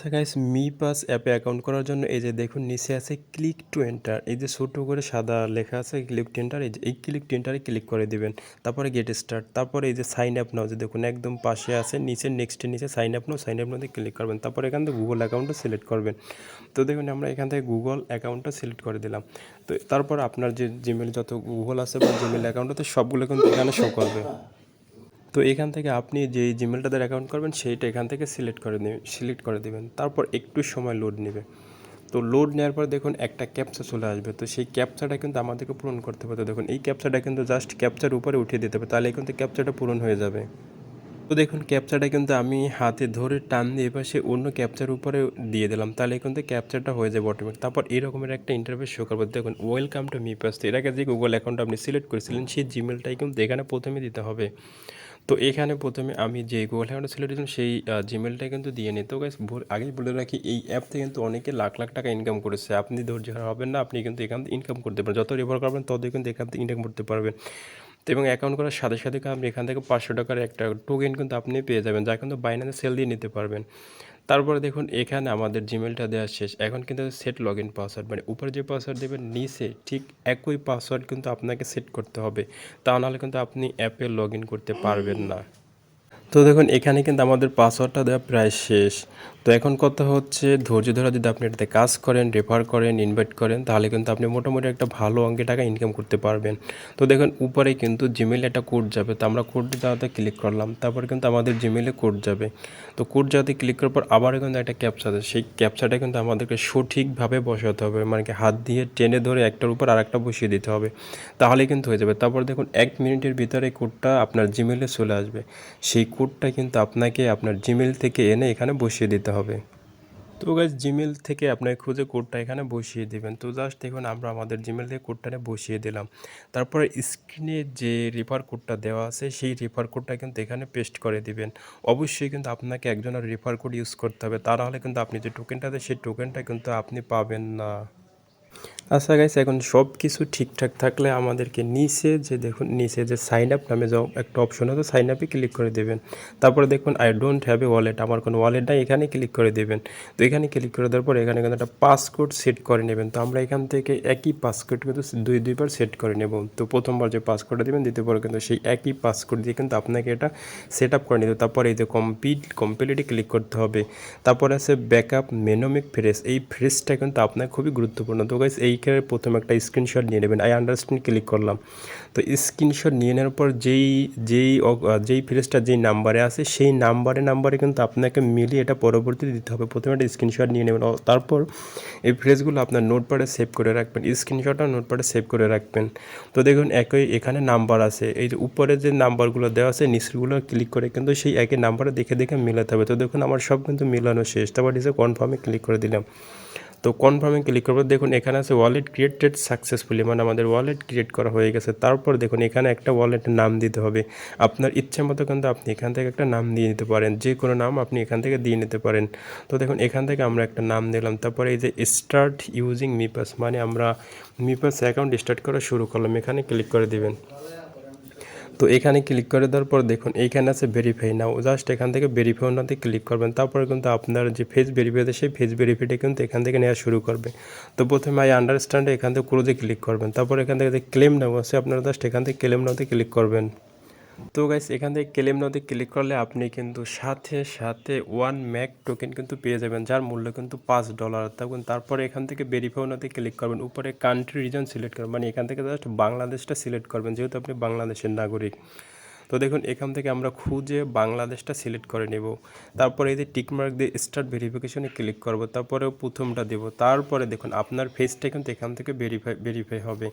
আচ্ছা guys me pass অ্যাপে account করার জন্য এই যে দেখুন নিচে আছে ক্লিক টু এন্টার, এই যে ছোট করে সাদা লেখা আছে ক্লিক টু এন্টার, এই ক্লিক টু এন্টারে ক্লিক করে দিবেন। তারপরে গেট স্টার্ট, তারপরে এই যে সাইন আপ নাও যে দেখুন একদম পাশে আছে নিচে নেক্সটের নিচে sign up now, sign up নাওতে ক্লিক করবেন। তারপর এখান থেকে গুগল অ্যাকাউন্টটা সিলেক্ট করবেন। তো দেখুন আমরা এখান থেকে গুগল অ্যাকাউন্টটা সিলেক্ট করে দিলাম। তো তারপর আপনার যে জিমেল যত গুগল আছে বা জিমেল অ্যাকাউন্টতে সবগুলো কিন্তু এখানে শো করবে। তো এখান থেকে আপনি যেই জিমেলটাতে অ্যাকাউন্ট করবেন সেইটা এখান থেকে সিলেক্ট করে দেবেন। তারপর একটু সময় লোড নেবে। তো লোড নেওয়ার পর দেখুন একটা ক্যাপচা চলে আসবে। তো সেই ক্যাপচাটা কিন্তু আমাদেরকে পূরণ করতে হবে। তো দেখুন এই ক্যাপচাটা কিন্তু জাস্ট ক্যাপচার উপরে উঠিয়ে দিতে হবে, তাহলে কিন্তু ক্যাপচাটা পূরণ হয়ে যাবে। তো দেখুন ক্যাপচাটা কিন্তু আমি হাতে ধরে টান দিয়ে এপাশে অন্য ক্যাপচার উপরে দিয়ে দিলাম, তাহলে কিন্তু ক্যাপচারটা হয়ে যাবে অটোমেটিক। তারপর এরকমের একটা ইন্টারফেস শো করবে। দেখুন ওয়েলকাম টু মি পাস। এর আগে যে গুগল অ্যাকাউন্ট আপনি সিলেক্ট করেছিলেন সেই জিমেলটাই কিন্তু এখানে প্রথমে দিতে হবে। তো এখানে প্রথমে আমি যে গুগল অ্যাকাউন্টটা সিলেক্ট করেছিলাম সেই জিমেলটা কিন্তু দিয়ে নিই। তো গাইস আগেই বলে রাখি এই অ্যাপ থেকে কিন্তু অনেকে লাখ লাখ টাকা ইনকাম করেছে। আপনি ধৈর্য হবেন না, আপনি কিন্তু এখান থেকে ইনকাম করতে পারেন। যত রেফার করবেন ততই কিন্তু এখান থেকে ইনকাম করতে পারবেন। তো এবং অ্যাকাউন্ট করার সাথে সাথে আপনি এখান থেকে 500 টাকার একটা টোকেন কিন্তু আপনি পেয়ে যাবেন, যা কিন্তু বাইনান্সে সেল দিয়ে নিতে পারবেন। তারপরে দেখুন এখানে আমাদের জিমেলটা দেওয়া শেষ। এখন কিন্তু সেট লগ ইন পাসওয়ার্ড, মানে উপরে যে পাসওয়ার্ড দেবেন নিচে ঠিক একই পাসওয়ার্ড কিন্তু আপনাকে সেট করতে হবে, তা নাহলে কিন্তু আপনি অ্যাপে লগ ইন করতে পারবেন না। তো দেখুন এখানে কিন্তু আমাদের পাসওয়ার্ডটা দেওয়া প্রায় শেষ। তো এখন কথা হচ্ছে ধৈর্য ধরে যদি আপনি এটাতে কাজ করেন, রেফার করেন, ইনভাইট করেন, তাহলে কিন্তু আপনি মোটামুটি একটা ভালো অঙ্কে টাকা ইনকাম করতে পারবেন। তো দেখুন উপরে কিন্তু জিমেইলে একটা কোড যাবে, তো আমরা কোডটি দেওয়াতে ক্লিক করলাম, তারপর কিন্তু আমাদের জিমেইলে কোড যাবে। তো কোড যাতে ক্লিক করার পর আবারও কিন্তু একটা ক্যাপচা আছে, সেই ক্যাপচাটা কিন্তু আমাদেরকে সঠিকভাবে বসাতে হবে, মানে কি হাত দিয়ে টেনে ধরে একটার উপর আরেকটা বসিয়ে দিতে হবে, তাহলেই কিন্তু হয়ে যাবে। তারপর দেখুন 1 মিনিটের ভিতরে কোডটা আপনার জিমেইলে চলে আসবে। সেই কোডটা কিন্তু আপনাকে আপনার জিমেইল থেকে এনে এখানে বসিয়ে দিতে হবে। তো গাইস জিমেইল থেকে আপনাকে খুঁজে কোডটা এখানে বসিয়ে দেবেন। তো জাস্ট দেখুন আমরা আমাদের জিমেইল থেকে কোডটা বসিয়ে দিলাম। তারপরে স্ক্রিনে যে রেফার কোডটা দেওয়া আছে সেই রেফার কোডটা কিন্তু এখানে পেস্ট করে দিবেন। অবশ্যই কিন্তু আপনাকে একজনের রেফার কোড ইউজ করতে হবে, তা নাহলে কিন্তু আপনি যে টোকেনটা দেন সেই টোকেনটা কিন্তু আপনি পাবেন না। আচ্ছা গাইস এখন সব কিছু ঠিকঠাক থাকলে আমাদেরকে নিচে যে দেখুন নিচে যে সাইন আপ নামে যে একটা অপশন আছে সাইন আপে ক্লিক করে দেবেন। তারপরে দেখুন I don't have a wallet, আমার কোনো ওয়ালেট নাই, এখানে ক্লিক করে দেবেন। তো এখানে ক্লিক করে দেওয়ার পর এখানে কিন্তু একটা পাসকোড সেট করে নেবেন। তো আমরা এখান থেকে একই পাসকোড কিন্তু দুইবার সেট করে নেব। তো প্রথমবার যে পাসকোডটা দেবেন দ্বিতীয়বার কিন্তু সেই একই পাসকোড দিয়ে কিন্তু আপনাকে এটা সেট আপ করে নিতে। তারপরে এই যে কমপ্লিটে ক্লিক করতে হবে। তারপরে আছে ব্যাকআপ মেনোমিক ফ্রেজ, এই ফ্রেজটা কিন্তু আপনার খুবই গুরুত্বপূর্ণ। তো গাইস এইখানে প্রথমে একটা স্ক্রিনশট নিয়ে নেবেন। আই আন্ডারস্ট্যান্ড ক্লিক করলাম। তো স্ক্রিনশট নিয়ে নেওয়ার পর যেই ফ্রেজটা যেই নাম্বারে আছে সেই নাম্বারে কিন্তু আপনাকে মিলিয়ে এটা পরবর্তীতে দিতে হবে। প্রথমে একটা স্ক্রিনশট নিয়ে নেবেন, তারপর এই ফ্রেজগুলো আপনার নোটপ্যাডে সেভ করে রাখবেন, স্ক্রিনশটটা নোটপ্যাডে সেভ করে রাখবেন। তো দেখুন একই এখানে নাম্বার আছে, এই যে উপরে যে নাম্বারগুলো দেওয়া আছে নিচগুলো ক্লিক করে কিন্তু সেই একই নাম্বারে দেখে দেখে মেলাতে হবে। তো দেখুন আমার সব কিন্তু মেলানো শেষ। তারপর নিচে কনফার্মে ক্লিক করে দিলাম। তো কনফার্মে ক্লিক করবো, দেখুন এখানে আছে ওয়ালেট ক্রিয়েটেড সাকসেসফুলি, মানে আমাদের ওয়ালেট ক্রিয়েট করা হয়ে গেছে। তারপর দেখুন এখানে একটা ওয়ালেটের নাম দিতে হবে। আপনার ইচ্ছে মতো কিন্তু আপনি এখান থেকে একটা নাম দিয়ে নিতে পারেন, যে কোনো নাম আপনি এখান থেকে দিয়ে নিতে পারেন। তো দেখুন এখান থেকে আমরা একটা নাম দিলাম। তারপরে এই যে স্টার্ট ইউজিং মিপাস, মানে আমরা মিপাস অ্যাকাউন্ট স্টার্ট করা শুরু করলাম, এখানে ক্লিক করে দিবেন। তো এখানে ক্লিক করে দেওয়ার পর দেখুন এইখানে আছে ভেরিফাই নাও, জাস্ট এখান থেকে ভেরিফাই নাওতে ক্লিক করবেন। তারপরে কিন্তু আপনার যে ফেস ভেরিফাই আছে সেই ফেস ভেরিফাইটা কিন্তু এখান থেকে নেওয়া শুরু করবে। তো প্রথমে আই আন্ডারস্ট্যান্ড এখান থেকে ক্লোজে ক্লিক করবেন। তারপর এখান থেকে যে ক্লেম নাও আছে আপনারা জাস্ট এখান থেকে ক্লেম নাওতে ক্লিক করবেন। তো গাইস এখান থেকে ক্লেম নাওতে ক্লিক করলে আপনি কিন্তু সাথে সাথে 1 ম্যাক টোকেন কিন্তু পেয়ে যাবেন, যার মূল্য কিন্তু $5। তখন তারপরে এখান থেকে ভেরিফাই নাওতে ক্লিক করবেন, উপরে কান্ট্রি রিজন সিলেক্ট করবেন, মানে এখান থেকে জাস্ট বাংলাদেশটা সিলেক্ট করবেন যেহেতু আপনি বাংলাদেশের নাগরিক। তো দেখুন এখান থেকে আমরা খুঁজে বাংলাদেশটা সিলেক্ট করে নেব। তারপরে এই যে টিকমার্ক দিয়ে স্টার্ট ভেরিফিকেশনে ক্লিক করব, তারপরে প্রথমটা দেব। তারপরে দেখুন আপনার ফেসটা কিন্তু এখান থেকে ভেরিফাই হবে।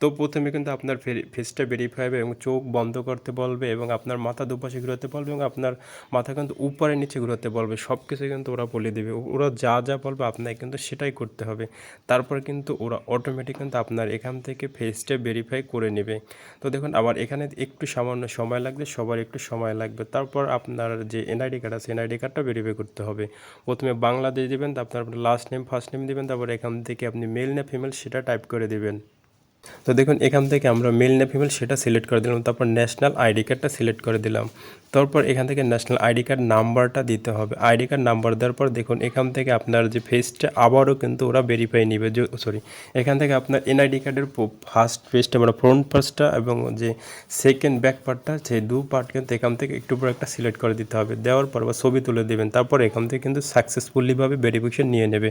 তো প্রথমে কিন্তু আপনার ফেসটা ভেরিফাই হবে এবং চোখ বন্ধ করতে বলবে এবং আপনার মাথা দুপাশে ঘুরাতে বলবে এবং আপনার মাথা কিন্তু উপরে নিচে ঘুরাতে বলবে, সব কিছু কিন্তু ওরা বলে দেবে। ওরা যা যা বলবে আপনাকে কিন্তু সেটাই করতে হবে। তারপর কিন্তু ওরা অটোমেটিক কিন্তু আপনার এখান থেকে ফেসটা ভেরিফাই করে নেবে। তো দেখুন আবার এখানে একটু সামান্য সময় লাগবে, সবার একটু সময় লাগবে। তারপর আপনার যে এনআইডি কার্ড আছে এনআইডি কার্ডটা ভেরিফাই করতে হবে। প্রথমে বাংলাদেশ দেবেন, তারপর আপনার লাস্ট নেম ফার্স্ট নেম দেবেন, তারপর এখান থেকে আপনি মেল না ফিমেল সেটা টাইপ করে দেবেন। তো দেখুন এখান থেকে আমরা মেল না ফিমেল সেটা সিলেক্ট করে দিলাম, তারপর ন্যাশনাল আইডি কার্ডটা সিলেক্ট করে দিলাম। তারপর এখান থেকে ন্যাশনাল আইডি কার্ড নাম্বারটা দিতে হবে। আইডি কার্ড নাম্বার দেওয়ার পর দেখুন এখান থেকে আপনার যে ফেসটা আবারও কিন্তু ওরা ভেরিফাই নেবে, যে সরি এখান থেকে আপনার এনআইডি কার্ডের ফার্স্ট পেজটা মানে ফ্রন্ট পার্টটা এবং যে সেকেন্ড ব্যাক পার্টটা সেই দু পার্ট কিন্তু এখান থেকে একটু পর একটা সিলেক্ট করে দিতে হবে। দেওয়ার পর বা ছবি তুলে দেবেন, তারপর এখান থেকে কিন্তু সাকসেসফুলিভাবে ভেরিফিকেশন নিয়ে নেবে।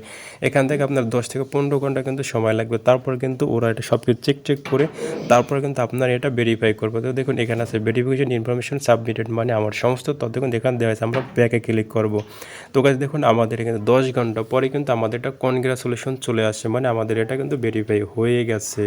এখান থেকে আপনার 10 থেকে 15 ঘন্টা কিন্তু সময় লাগবে, তারপর কিন্তু ওরা এটা সব কিছু চেক করে তারপর কিন্তু আপনার এটা ভেরিফাই করবে। তো দেখুন এখানে আছে ভেরিফিকেশন ইনফরমেশন সাবমিটেড, মানে আমার সমস্ত তথ্য কিন্তু এখানে দেওয়া আছে। আমরা ব্যাকে ক্লিক করব। তো কাছে দেখুন আমাদের এখানে 10 ঘন্টা পরে কিন্তু আমাদের এটা কনগ্রাচুলেশন চলে আসছে, মানে আমাদের এটা কিন্তু ভেরিফাই হয়ে গেছে।